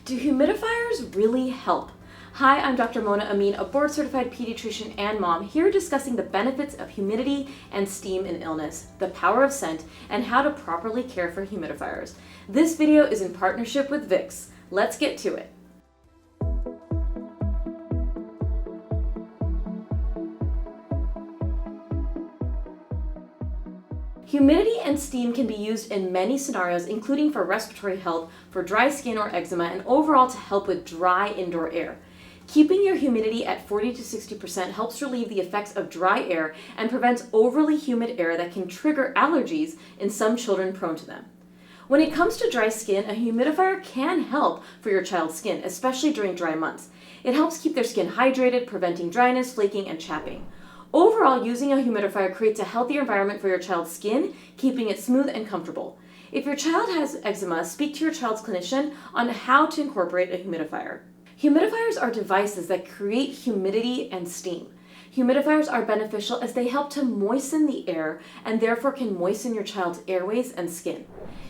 Do humidifiers really help? Hi, I'm Dr. Mona Amin, a board-certified pediatrician and mom, here discussing the benefits of humidity and steam in illness, the power of scent, and how to properly care for humidifiers. This video is in partnership with Vicks. Let's get to it. Humidity and steam can be used in many scenarios, including for respiratory health, for dry skin or eczema, and overall to help with dry indoor air. Keeping your humidity at 40 to 60% helps relieve the effects of dry air and prevents overly humid air that can trigger allergies in some children prone to them. When it comes to dry skin, a humidifier can help for your child's skin, especially during dry months. It helps keep their skin hydrated, preventing dryness, flaking, and chapping. Overall, using a humidifier creates a healthier environment for your child's skin, keeping it smooth and comfortable. If your child has eczema, speak to your child's clinician on how to incorporate a humidifier. Humidifiers are devices that create humidity and steam. Humidifiers are beneficial as they help to moisten the air and therefore can moisten your child's airways and skin.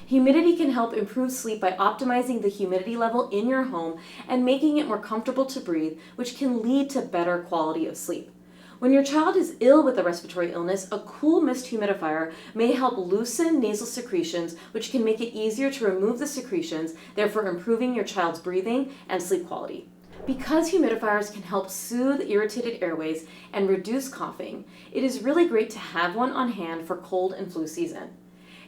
Humidity can help improve sleep by optimizing the humidity level in your home and making it more comfortable to breathe, which can lead to better quality of sleep. When your child is ill with a respiratory illness, a cool mist humidifier may help loosen nasal secretions, which can make it easier to remove the secretions, therefore improving your child's breathing and sleep quality. Because humidifiers can help soothe irritated airways and reduce coughing, it is really great to have one on hand for cold and flu season.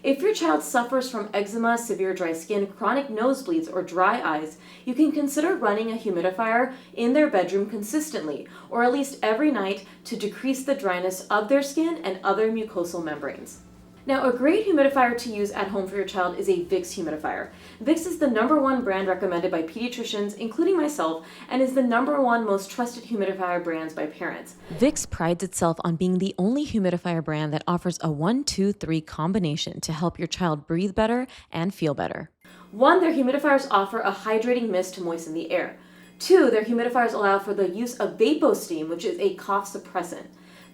If your child suffers from eczema, severe dry skin, chronic nosebleeds, or dry eyes, you can consider running a humidifier in their bedroom consistently, or at least every night, to decrease the dryness of their skin and other mucosal membranes. Now, a great humidifier to use at home for your child is a Vicks humidifier. Vicks is the #1 brand recommended by pediatricians, including myself, and is the #1 most trusted humidifier brands by parents. Vicks prides itself on being the only humidifier brand that offers a 1-2-3 combination to help your child breathe better and feel better. 1, their humidifiers offer a hydrating mist to moisten the air. 2, their humidifiers allow for the use of VapoSteam, which is a cough suppressant.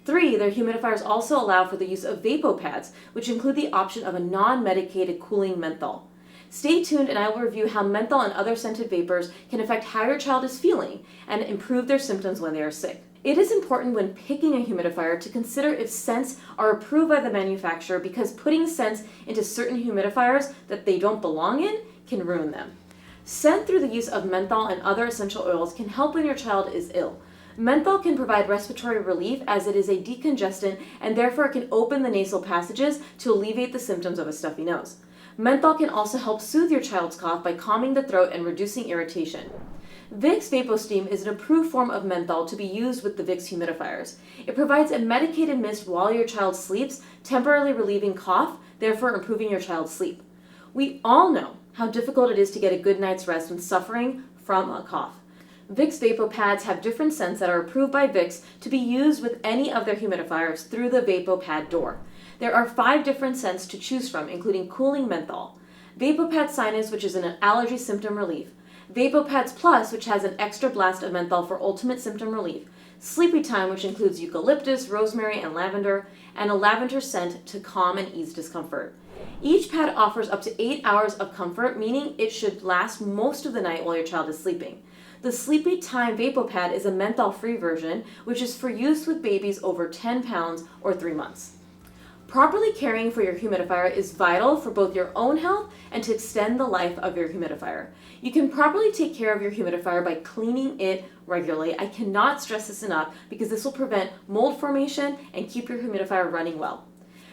3, their humidifiers also allow for the use of VapoPads, which include the option of a non-medicated cooling menthol. Stay tuned and I will review how menthol and other scented vapors can affect how your child is feeling and improve their symptoms when they are sick. It is important when picking a humidifier to consider if scents are approved by the manufacturer, because putting scents into certain humidifiers that they don't belong in can ruin them. Scent through the use of menthol and other essential oils can help when your child is ill. Menthol can provide respiratory relief as it is a decongestant and therefore can open the nasal passages to alleviate the symptoms of a stuffy nose. Menthol can also help soothe your child's cough by calming the throat and reducing irritation. Vicks VapoSteam is an approved form of menthol to be used with the Vicks humidifiers. It provides a medicated mist while your child sleeps, temporarily relieving cough, therefore improving your child's sleep. We all know how difficult it is to get a good night's rest when suffering from a cough. Vicks VapoPads have different scents that are approved by Vicks to be used with any of their humidifiers through the VapoPad door. There are 5 different scents to choose from, including cooling menthol, VapoPad Sinus, which is an allergy symptom relief, VapoPads Plus, which has an extra blast of menthol for ultimate symptom relief, Sleepy Time, which includes eucalyptus, rosemary, and lavender, and a lavender scent to calm and ease discomfort. Each pad offers up to 8 hours of comfort, meaning it should last most of the night while your child is sleeping. The Sleepy Time VapoPad is a menthol-free version, which is for use with babies over 10 pounds or 3 months. Properly caring for your humidifier is vital for both your own health and to extend the life of your humidifier. You can properly take care of your humidifier by cleaning it regularly. I cannot stress this enough because this will prevent mold formation and keep your humidifier running well.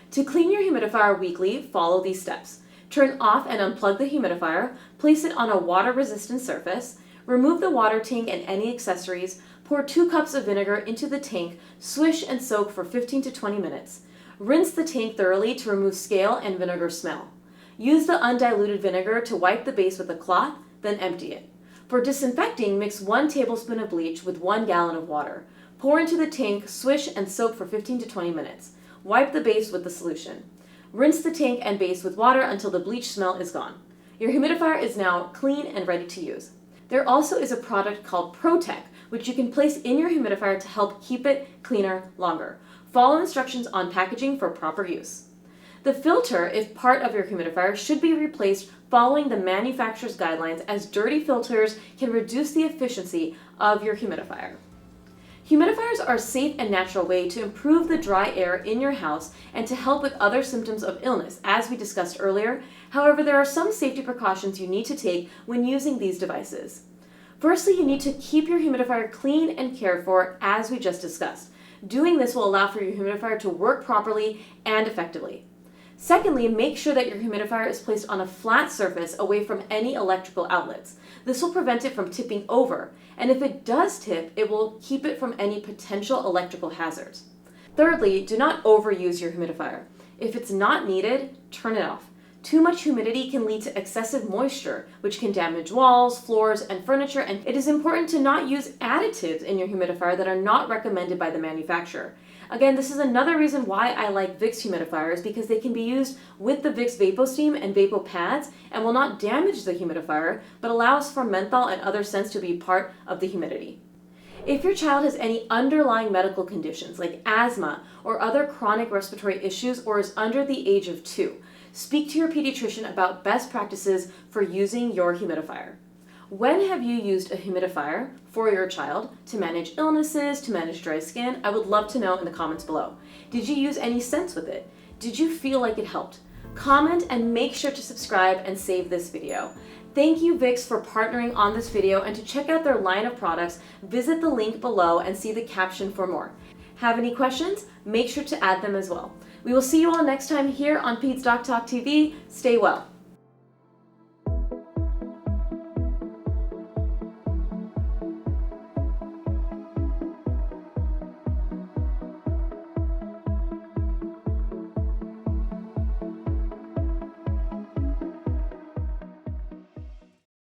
To clean your humidifier weekly, follow these steps. Turn off and unplug the humidifier, place it on a water-resistant surface, remove the water tank and any accessories, pour 2 cups of vinegar into the tank, swish and soak for 15 to 20 minutes. Rinse the tank thoroughly to remove scale and vinegar smell. Use the undiluted vinegar to wipe the base with a cloth, then empty it. For disinfecting, mix 1 tablespoon of bleach with 1 gallon of water. Pour into the tank, swish and soak for 15 to 20 minutes. Wipe the base with the solution. Rinse the tank and base with water until the bleach smell is gone. Your humidifier is now clean and ready to use. There also is a product called ProTech, which you can place in your humidifier to help keep it cleaner longer. Follow instructions on packaging for proper use. The filter, if part of your humidifier, should be replaced following the manufacturer's guidelines, as dirty filters can reduce the efficiency of your humidifier. Humidifiers are a safe and natural way to improve the dry air in your house and to help with other symptoms of illness, as we discussed earlier. However, there are some safety precautions you need to take when using these devices. Firstly, you need to keep your humidifier clean and cared for, as we just discussed. Doing this will allow for your humidifier to work properly and effectively. Secondly, make sure that your humidifier is placed on a flat surface away from any electrical outlets. This will prevent it from tipping over, and if it does tip, it will keep it from any potential electrical hazards. Thirdly, do not overuse your humidifier. If it's not needed, turn it off. Too much humidity can lead to excessive moisture, which can damage walls, floors, and furniture, and it is important to not use additives in your humidifier that are not recommended by the manufacturer. Again, this is another reason why I like Vicks humidifiers, because they can be used with the Vicks VapoSteam and Vapo pads and will not damage the humidifier, but allows for menthol and other scents to be part of the humidity. If your child has any underlying medical conditions like asthma or other chronic respiratory issues or is under the age of 2, speak to your pediatrician about best practices for using your humidifier. When have you used a humidifier for your child to manage illnesses, to manage dry skin? I would love to know in the comments below. Did you use any scents with it? Did you feel like it helped? Comment and make sure to subscribe and save this video. Thank you, Vicks, for partnering on this video, and to check out their line of products, visit the link below and see the caption for more. Have any questions? Make sure to add them as well. We will see you all next time here on PedsDocTalk TV. Stay well.